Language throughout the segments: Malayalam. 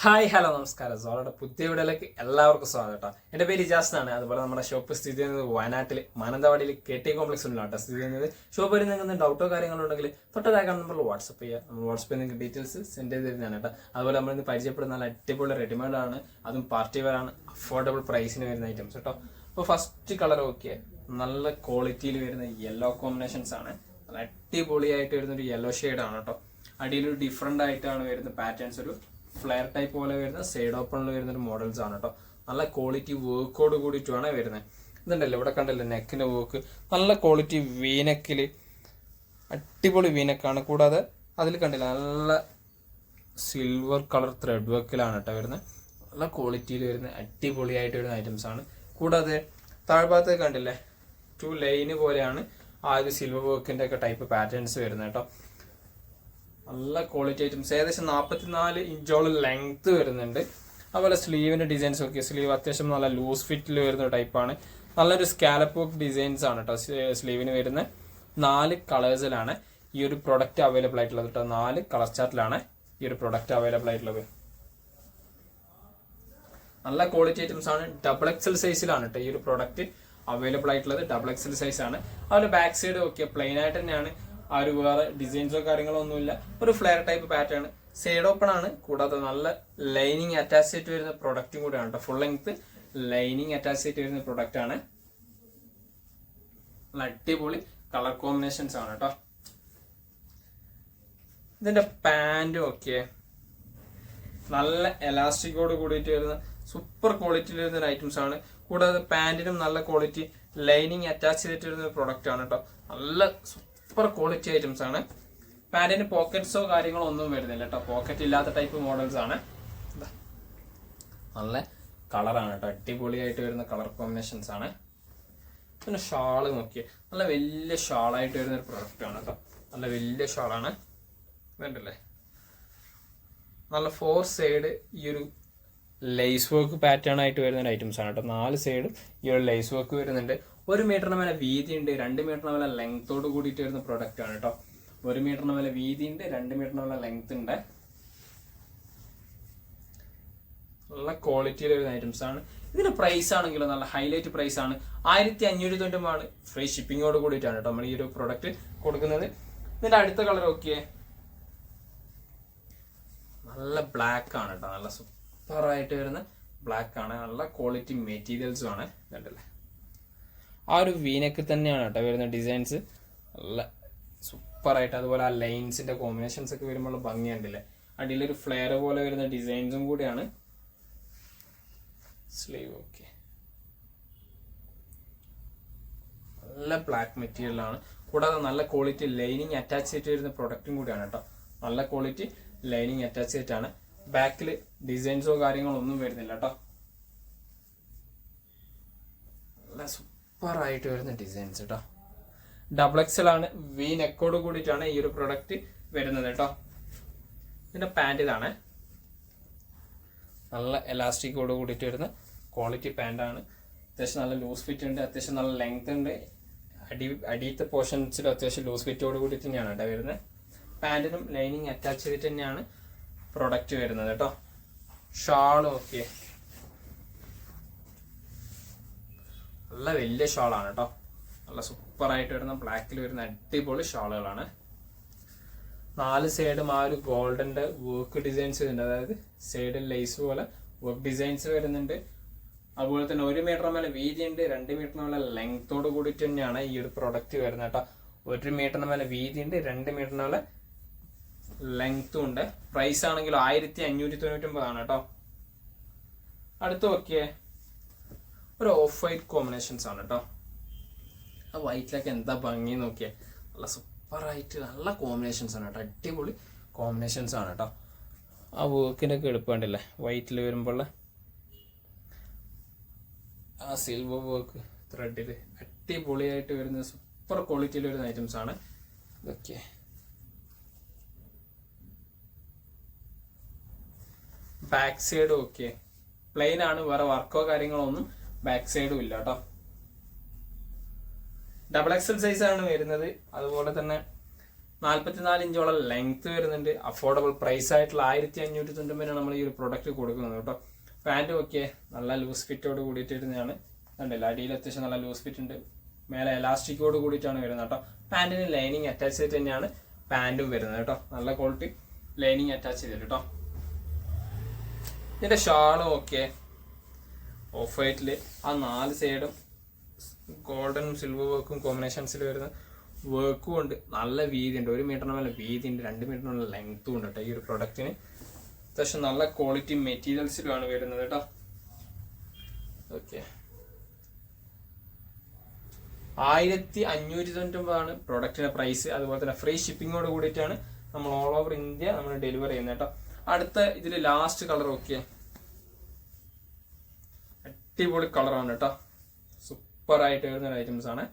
ഹായ് ഹലോ നമസ്കാരം. സോളയുടെ പുതിയ വീഡിയോയിലേക്ക് എല്ലാവർക്കും സ്വാഗതം കേട്ടോ. എൻ്റെ പേര് ഇജാസ് ആണ്. അതുപോലെ നമ്മുടെ ഷോപ്പ് സ്ഥിതി ചെയ്യുന്നത് വയനാട്ടിൽ മാനന്തവാടിയിൽ KT കോംപ്ലക്സ് ഉള്ളിലാണ് സ്ഥിതി ചെയ്യുന്നത്. ഷോപ്പ് വരെ നിങ്ങൾക്ക് ഡൗട്ടോ കാര്യങ്ങളോ ഉണ്ടെങ്കിൽ തൊട്ടതാക്കാൻ നമ്മൾ വാട്സപ്പ് ചെയ്യുക. നമ്മൾ വാട്സപ്പിൽ നിങ്ങൾക്ക് ഡീറ്റെയിൽസ് സെൻഡ് ചെയ്ത് തരുന്നതാണ് കേട്ടോ. അതുപോലെ നമ്മളിന്ന് പരിചയപ്പെടുന്ന നല്ല അടിപൊളി റെഡിമെയ്ഡ് ആണ്, അതും പാർട്ടി വെയർ ആണ്, അഫോർഡബിൾ പ്രൈസിന് വരുന്ന ഐറ്റംസ് കേട്ടോ. അപ്പോൾ ഫസ്റ്റ് കളർ ഓക്കെ, നല്ല ക്വാളിറ്റിയിൽ വരുന്ന യെല്ലോ കോമ്പിനേഷൻസ് ആണ്. നല്ല അടിപൊളിയായിട്ട് വരുന്ന ഒരു യെല്ലോ ഷെയ്ഡാണ് കേട്ടോ. അടിയിലൊരു ഡിഫറെൻ്റ് ആയിട്ടാണ് വരുന്ന പാറ്റേൺസ്, ഒരു ഫ്ലെയർ ടൈപ്പ് പോലെ വരുന്ന സൈഡ് ഓപ്പണിൽ വരുന്ന ഒരു മോഡൽസ് ആണ് കേട്ടോ. നല്ല ക്വാളിറ്റി വർക്കോട് കൂടിയിട്ടാണ് വരുന്നത്. ഇതുണ്ടല്ലോ, ഇവിടെ കണ്ടല്ലോ നെക്കിന്റെ വർക്ക്, നല്ല ക്വാളിറ്റി വീനെക്കിൽ അടിപൊളി വീനെക്കാണ്. കൂടാതെ അതിൽ കണ്ടില്ല നല്ല സിൽവർ കളർ ത്രെഡ് വർക്കിലാണ് കേട്ടോ വരുന്നത്. നല്ല ക്വാളിറ്റിയിൽ വരുന്ന അടിപൊളിയായിട്ട് വരുന്ന ഐറ്റംസ് ആണ്. കൂടാതെ താഴ്ഭാഗത്ത് കണ്ടില്ലേ 2 ലൈന് പോലെയാണ് ആ ഒരു സിൽവർ വർക്കിന്റെ ഒക്കെ ടൈപ്പ് പാറ്റേൺസ് വരുന്നത് കേട്ടോ. നല്ല ക്വാളിറ്റി ഐറ്റംസ്, ഏകദേശം 44 ഇഞ്ചോളം ലെങ്ത് വരുന്നുണ്ട്. അതുപോലെ സ്ലീവിന്റെ ഡിസൈൻസ് ഒക്കെ, സ്ലീവ് അത്യാവശ്യം നല്ല ലൂസ് ഫിറ്റിൽ വരുന്ന ടൈപ്പാണ്. നല്ലൊരു സ്കാലപ്പ് വർക്ക് ഡിസൈൻസ് ആണ് കേട്ടോ സ്ലീവിന് വരുന്ന. 4 കളേഴ്സിലാണ് ഈ ഒരു പ്രൊഡക്റ്റ് അവൈലബിൾ ആയിട്ടുള്ളത് കേട്ടോ. 4 കളർ ചാർട്ടിലാണ് ഈ ഒരു പ്രൊഡക്റ്റ് അവൈലബിൾ ആയിട്ടുള്ളത്. നല്ല ക്വാളിറ്റി ഐറ്റംസ് ആണ്. XXL സൈസിലാണ് കേട്ടോ ഈ ഒരു പ്രൊഡക്റ്റ് അവൈലബിൾ ആയിട്ടുള്ളത്. XXL സൈസ് ആണ്. അതുപോലെ ബാക്ക് സൈഡ് ഒക്കെ പ്ലെയിൻ ആയിട്ട് തന്നെയാണ്. ആ ഒരു വേറെ ഡിസൈൻസോ കാര്യങ്ങളോ ഒന്നുമില്ല, ഒരു flare type pattern, side open ആണ്. കൂടാതെ നല്ല ലൈനിങ് അറ്റാച്ച് ചെയ്തിട്ട് വരുന്ന പ്രൊഡക്റ്റും കൂടെയാണ് കേട്ടോ. ഫുൾ ലെങ്ത് ലൈനിങ് അറ്റാച്ച് ചെയ്തിട്ട് വരുന്ന പ്രൊഡക്റ്റ് ആണ്. നല്ല അടിപൊളി കളർ കോമ്പിനേഷൻസ് ആണ് കേട്ടോ. ഇതിന്റെ പാൻറ്റും ഒക്കെ നല്ല എലാസ്റ്റിക്കോട് കൂടിയിട്ട് വരുന്ന സൂപ്പർ ക്വാളിറ്റിയിൽ വരുന്ന ഐറ്റംസ് ആണ്. കൂടാതെ പാൻറ്റിനും നല്ല ക്വാളിറ്റി ലൈനിങ് അറ്റാച്ച് ചെയ്തിട്ട് വരുന്ന പ്രൊഡക്റ്റ് ആണ് കേട്ടോ. നല്ല സൂപ്പർ ക്വാളിറ്റി ഐറ്റംസ് ആണ്. പാൻറ്റിന് പോക്കറ്റ്സോ കാര്യങ്ങളോ ഒന്നും വരുന്നില്ല കേട്ടോ. പോക്കറ്റ് ഇല്ലാത്ത ടൈപ്പ് മോഡൽസ് ആണ്. നല്ല കളറാണ് കേട്ടോ, അടിപൊളിയായിട്ട് വരുന്ന കളർ കോമ്പിനേഷൻസ് ആണ്. പിന്നെ ഷാള് നോക്കിയേ, നല്ല വലിയ ഷാളായിട്ട് വരുന്ന ഒരു പ്രൊഡക്റ്റ് ആണ് കേട്ടോ. നല്ല വലിയ ഷാളാണ്, വേണ്ടല്ലേ. നല്ല 4 സൈഡ് ഈ ഒരു ലേസ് വർക്ക് പാറ്റേൺ ആയിട്ട് വരുന്ന ഐറ്റംസ് ആണ് കേട്ടോ. 4 സൈഡും ഈ ഒരു ലേസ് വർക്ക് വരുന്നുണ്ട്. 1 മീറ്ററിന് മേലെ വീതി ഉണ്ട്, 2 മീറ്ററിന് മേലെ ലെങ്ത്തോട് കൂടിയിട്ട് വരുന്ന പ്രൊഡക്റ്റ് ആണ് കേട്ടോ. 1 മീറ്ററിന് മേലെ വീതി ഉണ്ട്, 2 മീറ്ററിന് മേലെ ലെങ്ത് ഉണ്ട്. നല്ല ക്വാളിറ്റിയിൽ വരുന്ന ഐറ്റംസ് ആണ്. ഇതിന്റെ പ്രൈസ് ആണെങ്കിലും നല്ല ഹൈലൈറ്റ് പ്രൈസ് ആണ്. 1590 ഫ്രീ ഷിപ്പിങ്ങോട് കൂടിയിട്ടാണ് കേട്ടോ നമ്മൾ ഈ ഒരു പ്രൊഡക്റ്റ് കൊടുക്കുന്നത്. ഇതിന്റെ അടുത്ത കളർ നോക്കിയേ, നല്ല ബ്ലാക്ക് ആണ് കേട്ടോ. നല്ല സൂപ്പറായിട്ട് വരുന്ന ബ്ലാക്ക് ആണ്. നല്ല ക്വാളിറ്റി മെറ്റീരിയൽസും ആണ്. കണ്ടല്ലേ, ആ ഒരു വീനക്ക് തന്നെയാണ് കേട്ടോ വരുന്ന ഡിസൈൻസ്. നല്ല സൂപ്പറായിട്ട്, അതുപോലെ ആ ലൈൻസിന്റെ കോമ്പിനേഷൻസ് ഒക്കെ വരുമ്പോൾ ഭംഗിയുണ്ടല്ലേ. അടിയിലൊരു ഫ്ലെയർ പോലെ വരുന്ന ഡിസൈൻസും കൂടിയാണ്. സ്ലീവ് ഓക്കെ, നല്ല ബ്ലാക്ക് മെറ്റീരിയൽ ആണ്. കൂടാതെ നല്ല ക്വാളിറ്റി ലൈനിങ് അറ്റാച്ച് ചെയ്തിട്ട് വരുന്ന പ്രൊഡക്റ്റും കൂടിയാണ് കേട്ടോ. നല്ല ക്വാളിറ്റി ലൈനിങ് അറ്റാച്ച് ചെയ്തിട്ടാണ്. ബാക്കിൽ ഡിസൈൻസോ കാര്യങ്ങളോ ഒന്നും വരുന്നില്ല കേട്ടോ. നല്ല സൂപ്പറായിട്ട് വരുന്ന ഡിസൈൻസ് കേട്ടോ. XXL ആണ്. വി നെക്കോട് കൂടിയിട്ടാണ് ഈ ഒരു പ്രൊഡക്റ്റ് വരുന്നത് കേട്ടോ. ഇതിന്റെ പാൻറ് ഇതാണ്. നല്ല എലാസ്റ്റിക്കോട് കൂടിയിട്ട് വരുന്ന ക്വാളിറ്റി പാൻറ്റാണ്. അത്യാവശ്യം നല്ല ലൂസ് ഫിറ്റ് ഉണ്ട്, അത്യാവശ്യം നല്ല ലെങ്ത് ഉണ്ട്. അടിയത്തെ പോർഷൻസിൽ അത്യാവശ്യം ലൂസ് ഫിറ്റോട് കൂടിയിട്ട് തന്നെയാണ് കേട്ടോ വരുന്നത്. പാൻറ്റിനും ലൈനിങ് അറ്റാച്ച് ചെയ്തിട്ട് തന്നെയാണ് പ്രൊഡക്റ്റ് വരുന്നത് കേട്ടോ. ഷാളും ഓക്കെ, നല്ല വലിയ ഷാളാണ് കേട്ടോ. നല്ല സൂപ്പറായിട്ട് വരുന്ന ബ്ലാക്കിൽ വരുന്ന അടിപൊളി ഷാളുകളാണ്. 4 സൈഡും ആ ഒരു ഗോൾഡന്റെ വർക്ക് ഡിസൈൻസ് വരുന്നുണ്ട്. അതായത് സൈഡിൽ ലേസ് പോലെ വർക്ക് ഡിസൈൻസ് വരുന്നുണ്ട്. അതുപോലെ തന്നെ 1 മീറ്റർ മേലെ വീതി ഉണ്ട്, 2 മീറ്റർ മേലെ ലെങ്ത്തോട് കൂടിയിട്ട് തന്നെയാണ് ഈ ഒരു പ്രൊഡക്റ്റ് വരുന്നത് കേട്ടോ. 1 മീറ്ററിന് മേലെ വീതി ഉണ്ട്, 2 മീറ്ററിന് മേലെ ലെങ്ത്തും ഉണ്ട്. പ്രൈസ് ആണെങ്കിൽ 1599 ആണ് കേട്ടോ. അടുത്ത് നോക്കിയേ, ഒരു ഓഫ് വൈറ്റ് കോമ്പിനേഷൻസ് ആണ് കേട്ടോ. ആ വൈറ്റിലൊക്കെ എന്താ ഭംഗി നോക്കിയേ, നല്ല സൂപ്പറായിട്ട് നല്ല കോമ്പിനേഷൻസ് ആണ് കേട്ടോ. അടിപൊളി കോമ്പിനേഷൻസ് ആണ് കേട്ടോ. ആ വർക്കിൻ്റെ ഒക്കെ എളുപ്പമുണ്ടല്ലേ വൈറ്റിൽ വരുമ്പോൾ. ആ സിൽവർ വർക്ക് ത്രെഡിൽ അടിപൊളിയായിട്ട് വരുന്ന സൂപ്പർ ക്വാളിറ്റിയിൽ വരുന്ന ഐറ്റംസ് ആണ് ഇതൊക്കെ. ബാക്ക് സൈഡ് ഓക്കെ, പ്ലെയിൻ ആണ്, വേറെ വർക്കോ കാര്യങ്ങളോ ഒന്നും ബാക്ക് സൈഡും ഇല്ല കേട്ടോ. XXL സൈസ് ആണ് വരുന്നത്. അതുപോലെ തന്നെ 44 ഇഞ്ചോളം ലെങ്ത് വരുന്നുണ്ട്. അഫോർഡബിൾ പ്രൈസ് ആയിട്ടുള്ള 1590 നമ്മൾ ഈ ഒരു പ്രൊഡക്റ്റ് കൊടുക്കുന്നത് കേട്ടോ. പാൻറ് ഒക്കെ നല്ല ലൂസ് ഫിറ്റോട് കൂടിയിട്ട് വരുന്നതാണ്. കണ്ടില്ല, അടിയിൽ അത്യാവശ്യം നല്ല ലൂസ് ഫിറ്റ് ഉണ്ട്. മേലെ എലാസ്റ്റിക്കോട് കൂടിയിട്ടാണ് വരുന്നത് കേട്ടോ. പാൻറ്റിന് ലൈനിങ് അറ്റാച്ച് ചെയ്തിട്ട് തന്നെയാണ് പാൻറ്റും വരുന്നത് കേട്ടോ. നല്ല ക്വാളിറ്റി ലൈനിങ് അറ്റാച്ച് ചെയ്തിട്ട് കേട്ടോ. ഇതിന്റെ ഷാളും ഒക്കെ ഓഫ് വൈറ്റിൽ ആ 4 സൈഡും ഗോൾഡനും സിൽവർ വർക്കും കോമ്പിനേഷൻസിൽ വരുന്ന വർക്കും ഉണ്ട്. നല്ല വീതി ഉണ്ട്, 1 മീറ്ററിന് മേലെ വീതി ഉണ്ട്, 2 മീറ്ററിനുള്ള ലെങ്ത്തും ഉണ്ട് കേട്ടോ. ഈ ഒരു പ്രൊഡക്റ്റിന് അത്യാവശ്യം നല്ല ക്വാളിറ്റി മെറ്റീരിയൽസിലുമാണ് വരുന്നത് കേട്ടോ. ഓക്കെ, 1590 പ്രൊഡക്റ്റിന്റെ പ്രൈസ്. അതുപോലെ തന്നെ ഫ്രീ ഷിപ്പിങ്ങോട് കൂടിയിട്ടാണ് നമ്മൾ ഓൾ ഓവർ ഇന്ത്യ നമ്മൾ ഡെലിവർ ചെയ്യുന്നത് കേട്ടോ. അടുത്ത ഇതിൽ ലാസ്റ്റ് കളർ ഒക്കെ അടിപൊളി കളറാണ് കേട്ടോ. സൂപ്പർ ആയിട്ട് വരുന്ന ഐറ്റംസ് ആണ്.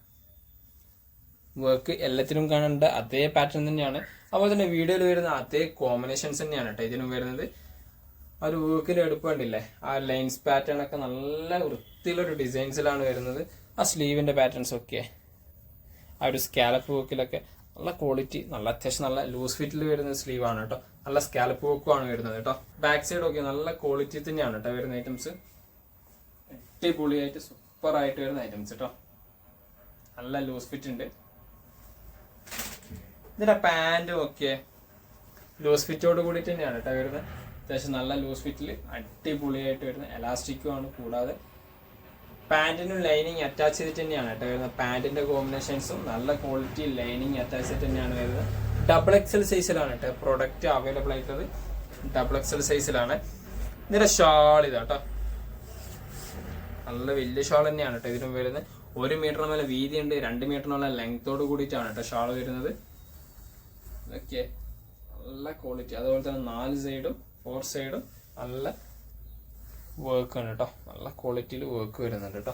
വർക്ക് എല്ലാത്തിനും കാണേണ്ട അതേ പാറ്റേൺ തന്നെയാണ്. അതുപോലെ തന്നെ വീഡിയോയിൽ വരുന്ന അതേ കോമ്പിനേഷൻസ് തന്നെയാണ് കേട്ടോ ഇതിനും വരുന്നത്. ആ ഒരു വർക്കിന്റെ എടുപ്പ് കണ്ടില്ലേ, ആ ലൈൻസ് പാറ്റേൺ ഒക്കെ നല്ല വൃത്തിയിലൊരു ഡിസൈൻസിലാണ് വരുന്നത്. ആ സ്ലീവിന്റെ പാറ്റേൺസ് ഒക്കെ ആ ഒരു സ്കാലപ്പ് വർക്കിലൊക്കെ നല്ല ക്വാളിറ്റി, നല്ല അത്യാവശ്യം നല്ല ലൂസ് ഫിറ്റിൽ വരുന്ന സ്ലീവ് ആണ് കേട്ടോ. നല്ല സ്കാലപ്പ് വർക്കും ആണ് വരുന്നത് കേട്ടോ. ബാക്ക് സൈഡ് ഒക്കെ നല്ല ക്വാളിറ്റി തന്നെയാണ് കേട്ടോ വരുന്ന ഐറ്റംസ്. അടിപൊളിയായിട്ട് സൂപ്പർ ആയിട്ട് വരുന്ന ഐറ്റംസ് കേട്ടോ. നല്ല ലൂസ് ഫിറ്റ് ഉണ്ട്. ഇതിന്റെ പാൻറ്റും ഒക്കെ ലൂസ് ഫിറ്റോട് കൂടിയിട്ട് തന്നെയാണ് കേട്ടോ വരുന്നത്. അത്യാവശ്യം നല്ല ലൂസ് ഫിറ്റിൽ അടിപൊളിയായിട്ട് വരുന്ന എലാസ്റ്റിക്കും ആണ്. കൂടാതെ പാൻറ്റിനും ലൈനിങ് അറ്റാച്ച് ചെയ്തിട്ട് തന്നെയാണ് കേട്ടോ വരുന്നത്. പാൻറ്റിന്റെ കോമ്പിനേഷൻസും നല്ല ക്വാളിറ്റി ലൈനിങ് അറ്റാച്ച് ചെയ്തിട്ട് തന്നെയാണ് വരുന്നത്. ഡബിൾ എക്സൽ സൈസിലാണ് കേട്ടോ പ്രൊഡക്റ്റ് അവൈലബിൾ ആയിട്ടുള്ളത്. ഡബിൾ എക്സൽ സൈസിലാണ്. ഇതിന്റെ ഷാൾ ഇതാട്ടോ, നല്ല വലിയ ഷാൾ തന്നെയാണ് കേട്ടോ ഇതിനും വരുന്നത്. 1 മീറ്ററിന് മേലെ വീതി ഉണ്ട്, 2 മീറ്ററിനുള്ള ലെങ്ത്തോട് കൂടിയിട്ടാണ് കേട്ടോ ഷാൾ വരുന്നത്. ഓക്കെ, നല്ല ക്വാളിറ്റി. അതുപോലെ തന്നെ 4 സൈഡും 4 സൈഡും നല്ല വർക്കാണ് കേട്ടോ. നല്ല ക്വാളിറ്റിയിൽ വർക്ക് വരുന്നുണ്ട് കേട്ടോ.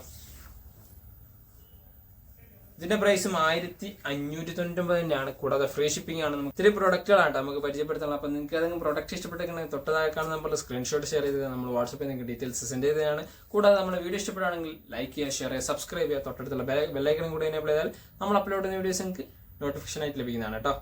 ഇതിന്റെ പ്രൈസും 1590 തന്നെയാണ്. കൂടാതെ ഫ്രീ ഷിപ്പിംഗ് ആണ്. നമുക്ക് 3 പ്രൊഡക്റ്റുകളാണ് നമുക്ക് പരിചയപ്പെടുത്തണം. അപ്പോൾ നിങ്ങൾക്ക് ഏതെങ്കിലും പ്രൊഡക്റ്റ് ഇഷ്ടപ്പെട്ടെങ്കിൽ തൊട്ടതായി കാണുന്ന നമ്മൾ സ്ക്രീൻഷോട്ട് ഷെയർ ചെയ്ത് നമ്മൾ വാട്സപ്പിൽ നിങ്ങൾക്ക് ഡീറ്റെയിൽസ് സെൻഡ് ചെയ്തതാണ്. കൂടാതെ നമ്മുടെ വീഡിയോ ഇഷ്ടപ്പെടുകയാണെങ്കിൽ ലൈക്ക് ചെയ്യുക, ഷെയർ ചെയ്യുക, സബ്സ്ക്രൈബ് ചെയ്യുക. തൊട്ടടുത്തുള്ള ബെല്ലൈക്കനും കൂടി എനേബിൾ ചെയ്താൽ നമ്മൾ അപ്ലോഡ് ചെയ്യുന്ന വീഡിയോസ് നിങ്ങൾക്ക് നോട്ടിഫിക്കേഷൻ ആയിട്ട് ലഭിക്കുന്നതാണ് കേട്ടോ.